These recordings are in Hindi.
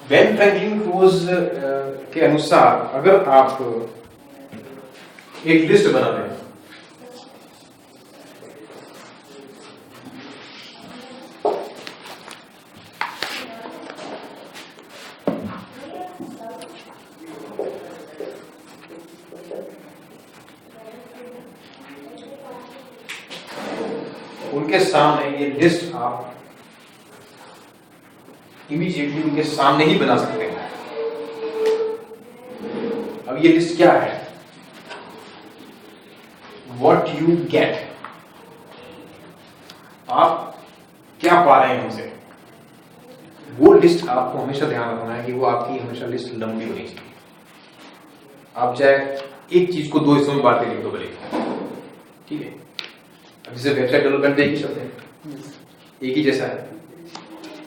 बेन फ्रैंकलिन क्लोज के अनुसार अगर आप एक लिस्ट बना दें, उनके सामने ये लिस्ट आप इमीडिएटली उनके सामने ही बना सकते हैं। अब ये लिस्ट क्या है? What you get, आप क्या पा रहे हैं उनसे, वो लिस्ट आपको हमेशा ध्यान रखना है कि वो आपकी हमेशा लिस्ट लंबी होनी चाहिए। आप चाहे एक चीज को दो हिस्सों में बांट के लिख दो भले, ठीक है। अब जैसे वेबसाइट डेवलपमेंट एक ही शब्द है, एक ही जैसा है।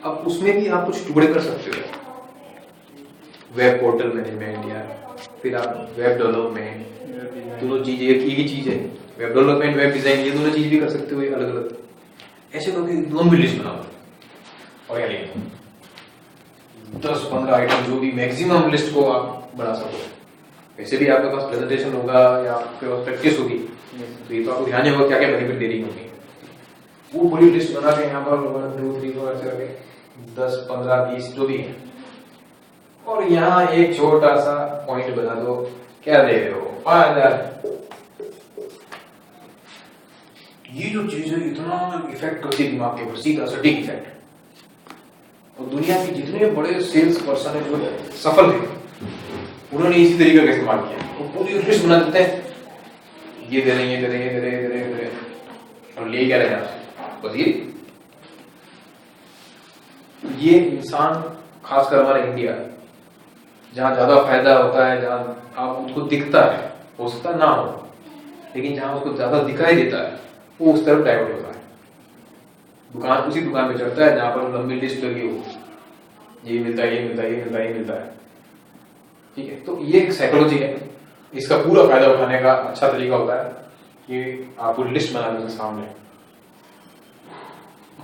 अब उसमें भी आप कुछ टुकड़े कर सकते हो, वेब पोर्टल मैनेजमेंट या फिर आप वेब डेवलपमेंट, दोनों चीजें एक ही चीज है। वेब डेवलपमेंट, वेब डिजाइन, ये दोनों चीज भी कर सकते हो अलग अलग। ऐसे करके दोनों भी लिस्ट बनाओ और क्या लिखो, 10-15 आइटम, जो भी मैक्सिमम लिस्ट को आप बना सको। वैसे भी आपके पास प्रेजेंटेशन होगा या आपके पास प्रैक्टिस होगी, तो ये तो आपको ध्यान होगा क्या क्या बेनिफिट दे रही होंगी। वो पूरी लिस्ट बना के यहाँ पर 1 2 3 4 ऐसे करके 10 15 20 जो भी है, और यहाँ एक छोटा सा पॉइंट बना दो, क्या दे रहे हो 5000। ये जो चीज है इतना इफेक्ट करती है दिमाग के ऊपर, सीधा सटीक इफेक्ट। और दुनिया के जितने बड़े सेल्स पर्सन है जो सफल थे, उन्होंने इसी तरीके का इस्तेमाल किया। वो पूरी लिस्ट बना देते हैं, ये दे रहे, ये दे रहे, ये दे रहे, ये दे रहे, ये दे रहे, और ले क्या रहे आप बस ये इंसान, खासकर हमारे इंडिया, जहां ज्यादा फायदा होता है, जहां आप उसको दिखता है, हो सकता ना हो, लेकिन जहां उसको ज्यादा दिखाई देता है वो उस तरफ डाइवर्ट होता है। दुकान उसी दुकान पे चढ़ता है जहां पर लंबी लिस्ट लगी हो, ये मिलता है, ये मिलता है, ये मिलता है, ये मिलता है, ठीक है। तो ये एक साइकोलॉजी है, इसका पूरा फायदा उठाने का अच्छा तरीका होता है कि आपको लिस्ट बना दें सामने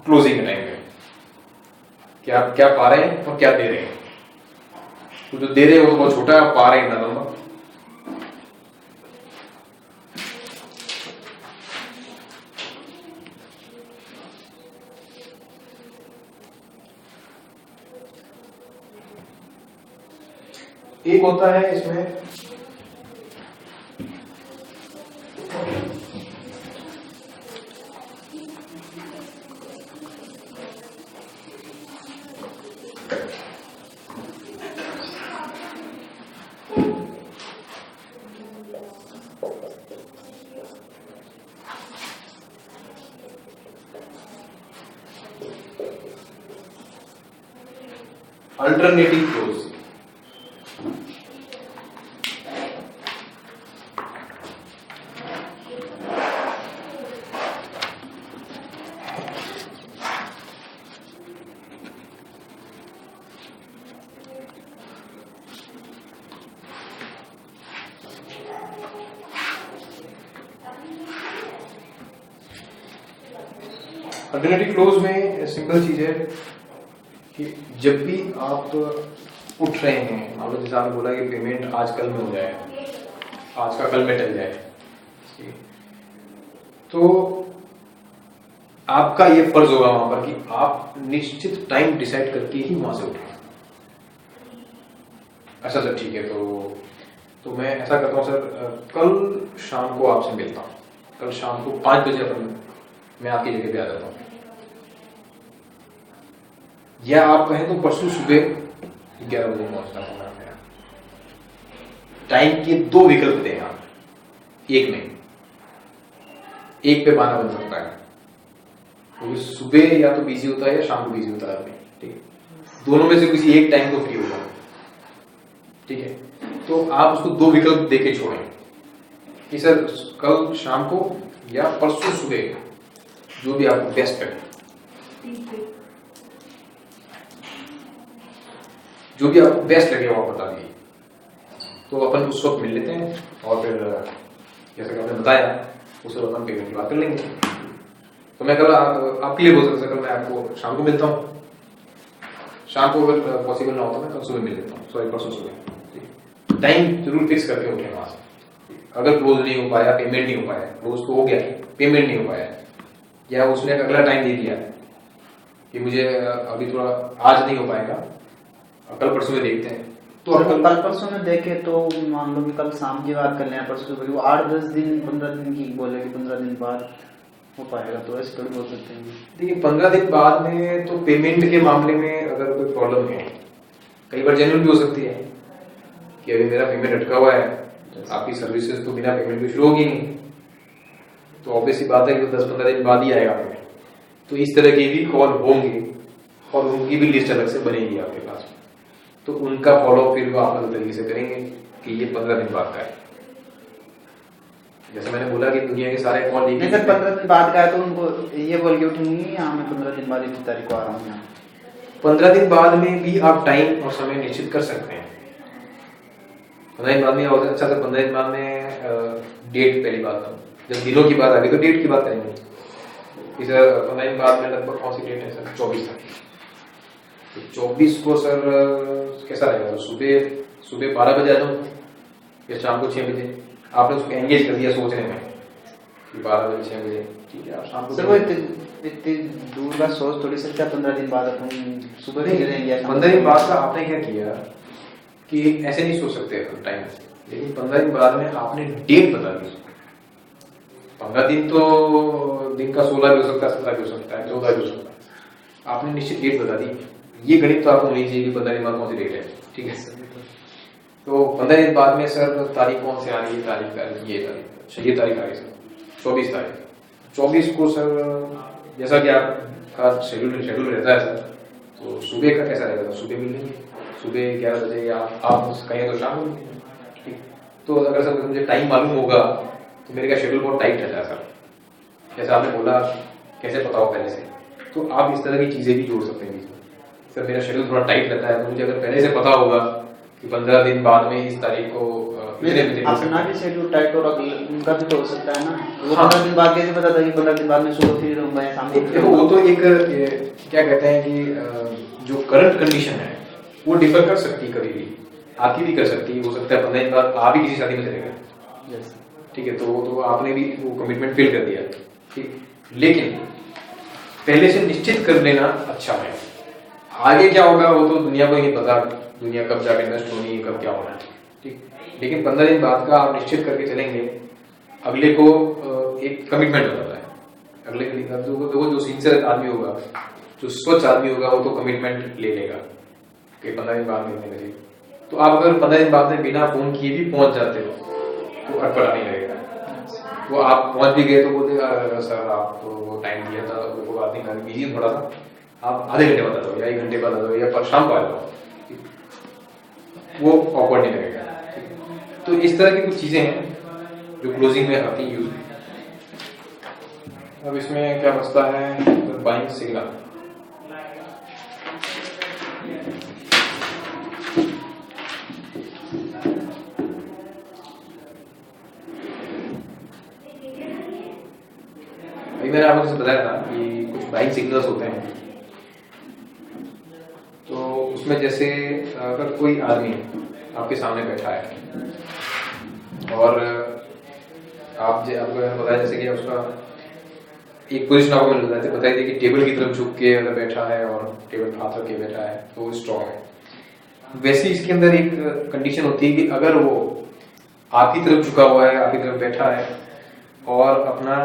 क्लोजिंग के टाइम पे कि आप क्या पा रहे हैं और क्या दे रहे हैं। तो जो दे रहे हैं वो बहुत छोटा है, पा रहे हैं इतना लंबा। एक होता है इसमें अल्टरनेटिव क्लोज। अल्टरनेटिव क्लोज में सिंपल चीज है कि जब भी आप उठ रहे हैं, मान लो जैसे आपने बोला कि पेमेंट आज कल में हो जाए, आज का कल में टल जाए, तो आपका ये फर्ज होगा वहां पर कि आप निश्चित टाइम डिसाइड करके ही वहां से उठें। अच्छा सर ठीक है, तो मैं ऐसा करता हूँ सर, कल शाम को आपसे मिलता हूँ, कल शाम को 5 बजे अपन मैं आपकी जगह पे आ जाता हूँ। या आप कहें तो परसों सुबह 11 बजे पहुंचता हूँ। टाइम के 2 विकल्प दें आप, एक पे बाना बन सकता है, क्योंकि तो सुबह या तो बिजी होता है या शाम को बिजी होता है आदमी, ठीक है। दोनों में से किसी एक टाइम को फ्री होगा, ठीक है। तो आप उसको 2 विकल्प देके छोड़ें कि सर कल शाम को या परसों सुबह, जो भी आपको बेस्ट लगे, जो भी आपको बेस्ट लगे वो आप बता दीजिए। तो अपन उस वक्त मिल लेते हैं और फिर जैसे कि आपने बताया उस वक्त अपन पेमेंट की बात कर लेंगे। तो मैं कल आपके लिए बोल सकता, कल मैं आपको शाम को मिलता हूँ, शाम को अगर पॉसिबल ना हो तो मैं कल सुबह मिल लेता हूँ, सॉरी परसों सुबह। टाइम जरूर फिक्स करके उठे वहां से। अगर क्लोज नहीं हो पाया, पेमेंट नहीं हो पाया, क्लोज तो हो गया, पेमेंट नहीं हो पाया, या उसने अगला टाइम दे दिया कि मुझे अभी थोड़ा आज नहीं हो पाएगा, कल परसों में देखते हैं, तो कल परसों में देखे तो मान लो कि कल शाम की बात कर लें, परसों सुबह, वो 8-10 दिन 15 दिन की बोले कि 15 दिन बाद हो पाएगा, तो ऐसे थोड़ी बोल सकते हैं। देखिए 15 दिन बाद में तो पेमेंट के मामले में अगर कोई प्रॉब्लम है, कई बार जेन्युइन भी हो सकती है कि अभी मेरा पेमेंट अटका हुआ है, आपकी सर्विसेज तो बिना पेमेंट के शुरू होगी नहीं, तो ऑब्वियसली बात है कि 10-15 दिन बाद ही आएगा पेमेंट। तो इस तरह के भी कॉल होंगे और उनकी भी लिस्ट अलग से बनेगी आपके पास, तो उनका फॉलो फिर वो आप अलग तरीके से करेंगे कि ये 15 दिन बाद का है। जैसे मैंने बोला कि दुनिया के सारे कॉल नहीं सर, 15 दिन बाद का है तो उनको ये बोल के उठेंगे हाँ मैं 15 दिन बाद इतनी तारीख को आ रहा हूँ यहाँ। 15 दिन बाद में भी आप टाइम और समय निश्चित कर सकते हैं। 15 दिन बाद में होता है, अच्छा 15 दिन बाद में डेट, पहली बात जब दिनों की बात आ गई तो डेट की बात करेंगे कि सर 15 दिन बाद में लगभग कौन सी डेट है सर, 24 तारीख, तो 24 को सर कैसा रहेगा, सुबह 12 बजे आ जाऊँ या शाम को 6 बजे? आपने उसको एंगेज कर दिया सोचने में कि 12 बजे 6 बजे, ठीक है, आप शाम को सर वो इतनी दूर का सोच थोड़ी सकता है 15 दिन बाद अपन सुबह नहीं रहेंगे। 15 दिन बाद का आपने क्या किया कि ऐसे नहीं सोच सकते टाइम, लेकिन 15 दिन बाद में आपने डेट बता दी। 15 दिन तो दिन का 16 भी हो सकता है, 17 भी हो सकता है, 14 भी हो सकता है, आपने निश्चित डेट बता दी। ये गणित तो आपको नहीं चाहिए कि 15 दिन बाद कौन सी डेट है, ठीक है सर। तो 15 दिन बाद में सर तारीख कौन से आ रही है, तारीख आ रही है, ये तारीख, अच्छा ये तारीख आ रही है सर 24 तारीख, 24 को सर जैसा कि आपका शेड्यूल रहता है सर, तो सुबह का कैसा रहेगा, सुबह मिल लेंगे, सुबह 11 बजे, या आप कहें तो शाम को, ठीक। तो अगर सर मुझे टाइम मालूम होगा तो मेरे का शेड्यूल बहुत टाइट रहता है सर, जैसा आपने बोला कैसे पता हो पहले से, तो आप इस तरह की चीजें भी जोड़ सकते हैं सर। मेरा शेड्यूल थोड़ा टाइट रहता है, तो मुझे अगर पहले से पता होगा कि 15 दिन बाद में इस तारीख को अपना भी शेड्यूल टाइट और उनका भी तो हो सकता है ना, वो 15 दिन बाद कैसे पता था कि 15 दिन बाद में सुबह फ्री रहूंगा या शाम को? देखो वो तो एक क्या कहते हैं कि जो करंट कंडीशन है वो डिफर कर सकती है, कभी भी आपकी भी कर सकती है, हो सकता है 15 दिन बाद आप ही किसी शादी में चले गए, ठीक है, तो आपने भी वो कमिटमेंट फिल कर दिया, ठीक। लेकिन पहले से निश्चित कर लेना अच्छा है, आगे क्या होगा वो तो दुनिया को ही नहीं पता, दुनिया कब जाके नष्ट होनी है, कब क्या होना है, ठीक। लेकिन 15 दिन बाद का आप निश्चित करके चलेंगे, अगले को एक कमिटमेंट होता है, अगले को जो सिंसियर आदमी होगा, जो स्वच्छ आदमी होगा, वो तो कमिटमेंट ले लेगा कि 15 दिन बाद मिलने के लिए। तो आप अगर 15 दिन बाद में बिना फोन किए भी पहुंच जाते हो तो अटपटा नहीं लगेगा, वो आप पहुंच भी गए तो बोलेगा सर आप तो वो टाइम दिया था, वो बात नहीं, मैं बिजी थोड़ा सा, आप आधे घंटे बाद आ जाओ या 1 घंटे बाद आ जाओ या शाम को आ जाओ, वो ऑकवर्ड नहीं लगेगा। तो इस तरह की कुछ चीजें हैं जो क्लोजिंग में आती यूज। अब इसमें क्या बचता है, बाइंग सिग्नल। अभी मैंने आपको जैसे बताया था कि कुछ बाइंग सिग्नल्स होते हैं, तो उसमें जैसे अगर कोई आदमी आपके सामने बैठा है और आपको बताया जैसे कि उसका एक पोजीशन आपको मिल जाता है, बताइए कि टेबल की तरफ झुक के अगर बैठा है और टेबल हाथ रख के बैठा है तो वो स्ट्रॉन्ग है। वैसे इसके अंदर एक कंडीशन होती है कि अगर वो आपकी तरफ झुका हुआ है, आपकी तरफ बैठा है और अपना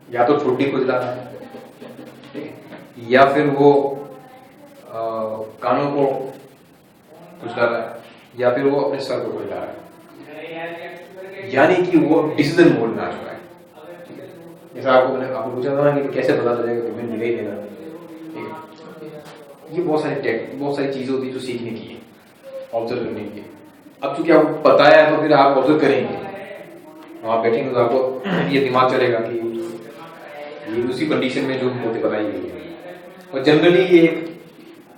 या तो ठोडी खुजला है या फिर वो कानों को खुजला रहा है या फिर वो अपने सर को खुजला रहा है, यानी कि वो डिसीजन मोड में आ चुका है। जैसा आपको पूछा था ना कि कैसे पता चलेगा पेमेंट मिले ही देना, ठीक है। ये बहुत सारी चीजें होती है जो सीखने की है, ऑब्जर्व करने की है। अब चूंकि आपको पता है तो फिर आप ऑब्जर्व करेंगे, आप बैठेंगे तो आपको ये दिमाग चलेगा कि ये उसी कंडीशन में जो मुझे बताई गई है। और जनरली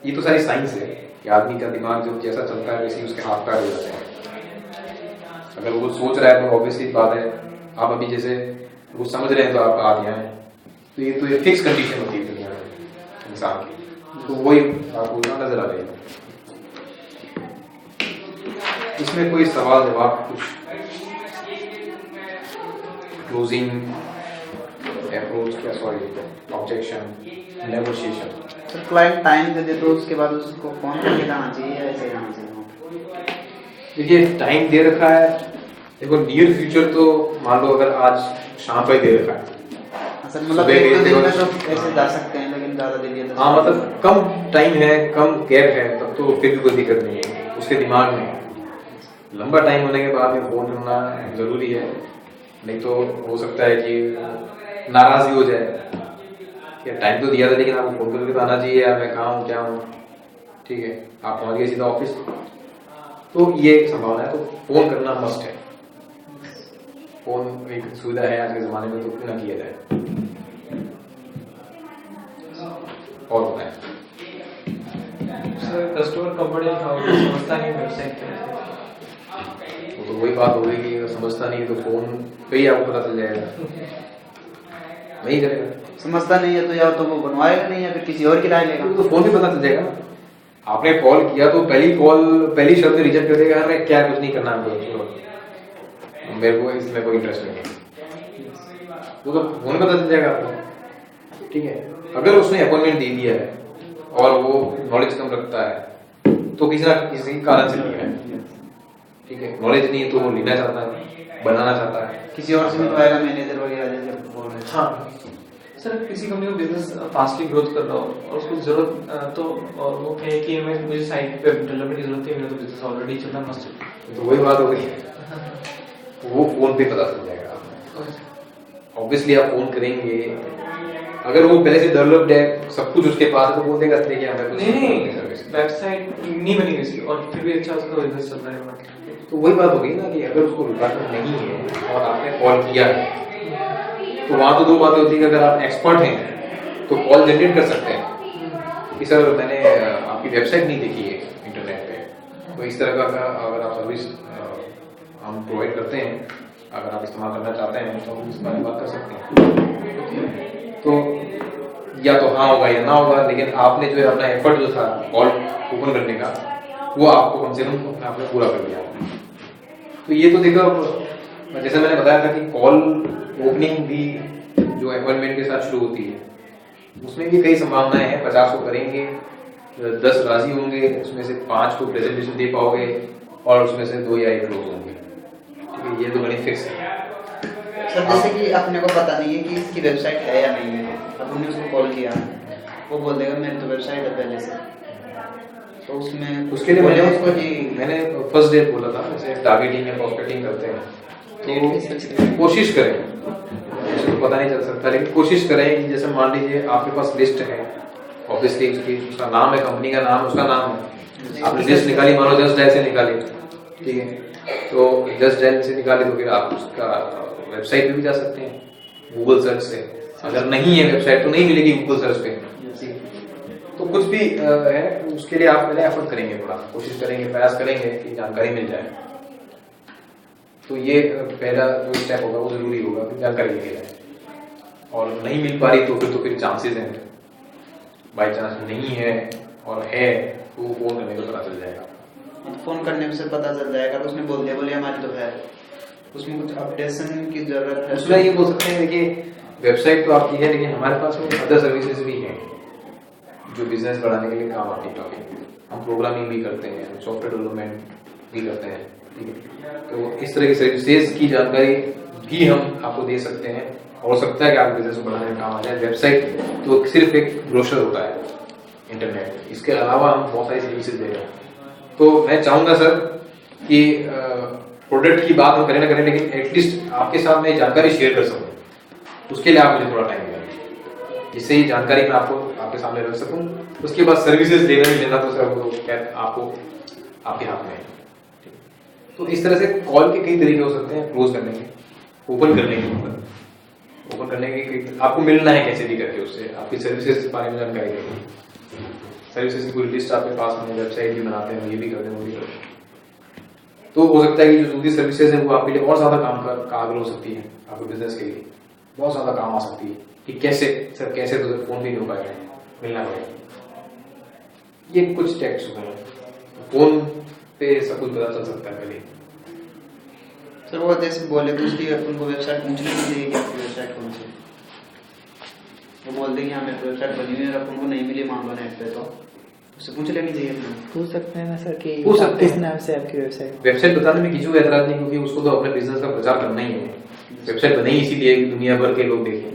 ये तो सारी साइंस है कि आदमी का दिमाग जब जैसा चलता है वैसे ही उसके हाथ पैर हो जाते हैं। अगर वो सोच रहा है तो ऑब्वियसली बात है, आप अभी जैसे वो समझ रहे हैं तो आपका हाथ यहाँ है, तो ये फिक्स कंडीशन होती है दुनिया में इंसान की। तो वही आपको नजर आ जाएगा। इसमें कोई सवाल जवाब कुछ क्लोजिंग अप्रोच क्या, sorry objection, negotiation. Sir client time दे दे तो उसके बाद उसको फोन करके जाना चाहिए या ऐसे जाना चाहिए? देखिए टाइम दे रखा है, देखो नियर फ्यूचर तो मान लो अगर आज शाम को ही दे रखा है, सर मतलब सुबह एक गए दो थे दिन में और- तो ऐसे जा सकते हैं, लेकिन ज्यादा दिन ये हाँ मतलब कम टाइम है, कम गैप है, तब तो फिर भी कोई दिक्कत नहीं है उसके दिमाग में। लंबा टाइम होने के बाद में फोन करना जरूरी है, नहीं तो हो सकता है कि नाराज भी हो जाए कि टाइम तो दिया था लेकिन आपको फोन करके तो आना चाहिए यार, मैं कहाँ हूँ क्या हूँ, ठीक है आप पहुँच गए सीधा ऑफिस, तो ये एक संभावना है। तो फोन करना मस्ट है, फोन एक सुविधा है आज के जमाने में, तो क्यों ना किया जाए। और बताएं सर कस्टमर कंफर्टेबल समझता नहीं वेबसाइट पे, तो वही बात हो गई कि अगर समझता नहीं है तो फोन पे ही आपको पता चल जाएगा, नहीं करेगा समझता नहीं है तो या तो वो बनवाएगा नहीं या फिर किसी और की राय लेगा। तो फोन पे पता चल जाएगा। आपने कॉल किया तो पहली शब्द रिजेक्ट कर देगा, अरे क्या कुछ नहीं करना हमको, मेरे को इसमें कोई इंटरेस्ट नहीं है, वो तो फोन पे पता चल जाएगा आपको, ठीक है। अगर उसने अपॉइंटमेंट दे दिया है और वो नॉलेज कम रखता है तो किसी ना किसी कारण से लिया है, ठीक है। नॉलेज नहीं है तो वो लेना चाहता है, बनाना चाहता है। किसी और से मिलवाएगा, मैनेजर वगैरह जैसे बोल रहे हैं। हाँ सर किसी कंपनी का बिजनेस फास्टली ग्रोथ कर रहा हो और उसको जरूरत तो और वो कहे कि मैं मुझे साइट पे डेवलपमेंट की जरूरत है, मेरा तो बिजनेस ऑलरेडी चल रहा है, मस्त चल रहा तो वही बात हो गई, वो फोन पे पता चल जाएगा। है। ऑब्वियसली आप फोन करेंगे, अगर वो पहले से डेवलप्ड है, सब कुछ उसके पास है, तो बोल देगा इसलिए कि हमें कुछ नहीं सर्विस। वेबसाइट नहीं बनी इसकी और फिर भी अच्छा उसका बिजनेस चल रहा है। तो वही बात हो गई ना कि अगर उसको रिक्वायरमेंट नहीं है और आपने कॉल किया है, तो वहां तो दो बातें होती है कि अगर आप एक्सपर्ट हैं तो कॉल जनरेट कर सकते हैं कि सर मैंने आपकी वेबसाइट नहीं देखी है इंटरनेट पे, तो इस तरह का अगर आप सर्विस हम प्रोवाइड करते हैं, अगर आप इस्तेमाल करना चाहते हैं तो हम इस बारे में बात कर सकते हैं। तो या तो हाँ होगा या ना होगा, लेकिन आपने जो है अपना एफर्ट जो था कॉल ओपन करने का, वो आपको कम से कम आपने पूरा कर दिया। तो ये तो देखो, जैसे मैंने बताया था कि कॉल ओपनिंग भी जो अपॉइंटमेंट के साथ शुरू होती है, उसमें भी कई संभावनाएं हैं। 50 को करेंगे, 10 राजी होंगे, उसमें से 5 को प्रेजेंटेशन दे पाओगे और उसमें से 2 या 1 क्लोज होंगे, ठीक है। ये तो बड़ी फिक्स है। सर जैसे कि अपने को पता नहीं है कि इसकी वेबसाइट है या नहीं है, अब हमने उसको कॉल किया, वो बोल देगा मेरी तो वेबसाइट है पहले से, तो उसमें उसके लिए बोले मैंने उसको कि मैंने फर्स्ट डे बोला था, जैसे टारगेटिंग या प्रोस्पेक्टिंग करते हैं तो कोशिश करें, वैसे तो पता नहीं चल सकता, लेकिन कोशिश करें कि जैसे मान लीजिए आपके पास लिस्ट है, ऑब्वियसली उसका नाम है, कंपनी का नाम उसका नाम है, आपने लिस्ट निकाली, मानो जस्ट डायल से निकाली, ठीक है। तो जस्ट डायल से निकाली तो फिर आप उसका वेबसाइट पे भी जा सकते हैं गूगल सर्च से। अगर नहीं है वेबसाइट तो नहीं मिलेगी गूगल सर्च पे, तो कुछ भी है उसके लिए आप पहले एफर्ट करेंगे, थोड़ा कोशिश करेंगे, प्रयास करेंगे कि जानकारी मिल जाए। तो ये पहला जो स्टेप होगा वो जरूरी होगा कि जानकारी मिल जाए, और नहीं मिल पा रही तो फिर चांसेस हैं, बाई चांस नहीं है और है तो फोन करने को पता चल जाएगा। फोन करने से पता चल जाएगा, तो उसने बोल दिया बोले हमारी तो है, उसमें कुछ अपडेशन की जरूरत है। उसमें ये बोल सकते हैं देखिए वेबसाइट तो आपकी है, लेकिन हमारे पास में अदर सर्विसेज भी हैं जो बिजनेस बढ़ाने के लिए काम आती है। हम प्रोग्रामिंग भी करते हैं, सॉफ्टवेयर डेवलपमेंट भी करते हैं, ठीक है। तो इस तरह की सर्विसेज की जानकारी भी हम आपको दे सकते हैं, हो सकता है कि आपके बिजनेस को बढ़ाने में काम आ जाए। वेबसाइट तो सिर्फ एक ब्रोशर होता है इंटरनेट, इसके अलावा हम बहुत सारी सर्विसेज दे रहे हैं। तो मैं चाहूंगा सर कि प्रोडक्ट की बात हम करें ना करें, लेकिन एटलीस्ट आपके साथ मैं जानकारी शेयर कर सकूं, उसके लिए आप मुझे थोड़ा टाइम दें, जिससे ये जानकारी मैं आपके सामने रख सकूं। उसके बाद सर्विसेज देना नहीं देना तो सर वो आपको आपके हाथ में है। तो इस तरह से कॉल के कई तरीके हो सकते हैं, क्लोज करने के, ओपन करने के, ओपन करने के आपको मिलना है कैसे भी करके, उससे आपकी सर्विसेज के बारे में जानकारी देंगे। सर्विसेज की पूरी लिस्ट आपके पास में, वेबसाइट भी बनाते हैं, ये भी करते हैं, वो भी करते हैं। तो हो सकता है कि जो दूसरी सर्विसेज है वो आपके लिए और ज्यादा काम काबिल हो सकती है, आपके बिजनेस के लिए बहुत ज्यादा काम आ सकती है कि कैसे सर, कैसे तो फोन भी नहीं हो पाएगा, मिलना पड़ेगा। ये कुछ टैक्स हुए हैं, फोन पे सब कुछ पता चल सकता है पहले। सर वो जैसे बोले तो उसकी अपन को वेबसाइट पूछने नहीं चाहिए कि आपकी वेबसाइट कौन सी है। वो बोल दे कि हाँ मेरे को वेबसाइट बनी हुई है और अपन को नहीं मिली मान लो नेट पे, तो उससे पूछ लेनी चाहिए अपना। पूछ सकते हैं ना सर कि पूछ सकते किस हैं। नाम से आपकी वेबसाइट। वेबसाइट बताने में किसी को एतराज नहीं, क्योंकि उसको तो अपने बिजनेस का प्रचार करना ही है। वेबसाइट बनाई इसीलिए कि दुनिया भर के लोग देखें।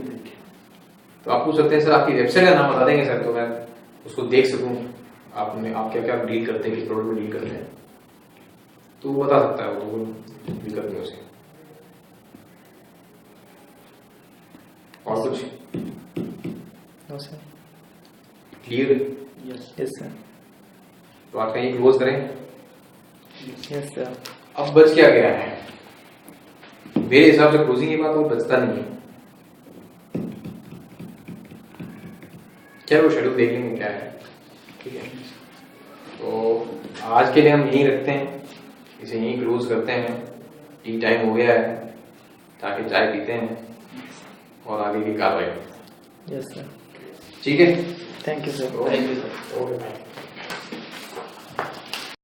तो आप पूछ सकते हैं सर आपकी वेबसाइट का नाम बता देंगे सर, तो मैं उसको देख सकूं आप क्या क्या डील करते हैं, किस प्रोडक्ट में डील करते हैं, तो वो बता सकता है। वो तो दिक्कत नहीं उसे। और कुछ no sir. Clear? Yes sir. तो आज का ये क्लोज करें। Yes sir. अब बच क्या गया है? मेरे हिसाब से क्लोजिंग के बाद वो बचता नहीं है। क्या वो शेड्यूल देख लेंगे क्या है, ठीक है। तो आज के लिए हम यहीं रखते हैं, इसे यहीं क्लोज करते हैं। टी टाइम हो गया है, ताकि चाय पीते हैं और आगे की कार्रवाई। Yes sir. ठीक है, thank you sir. Okay bye.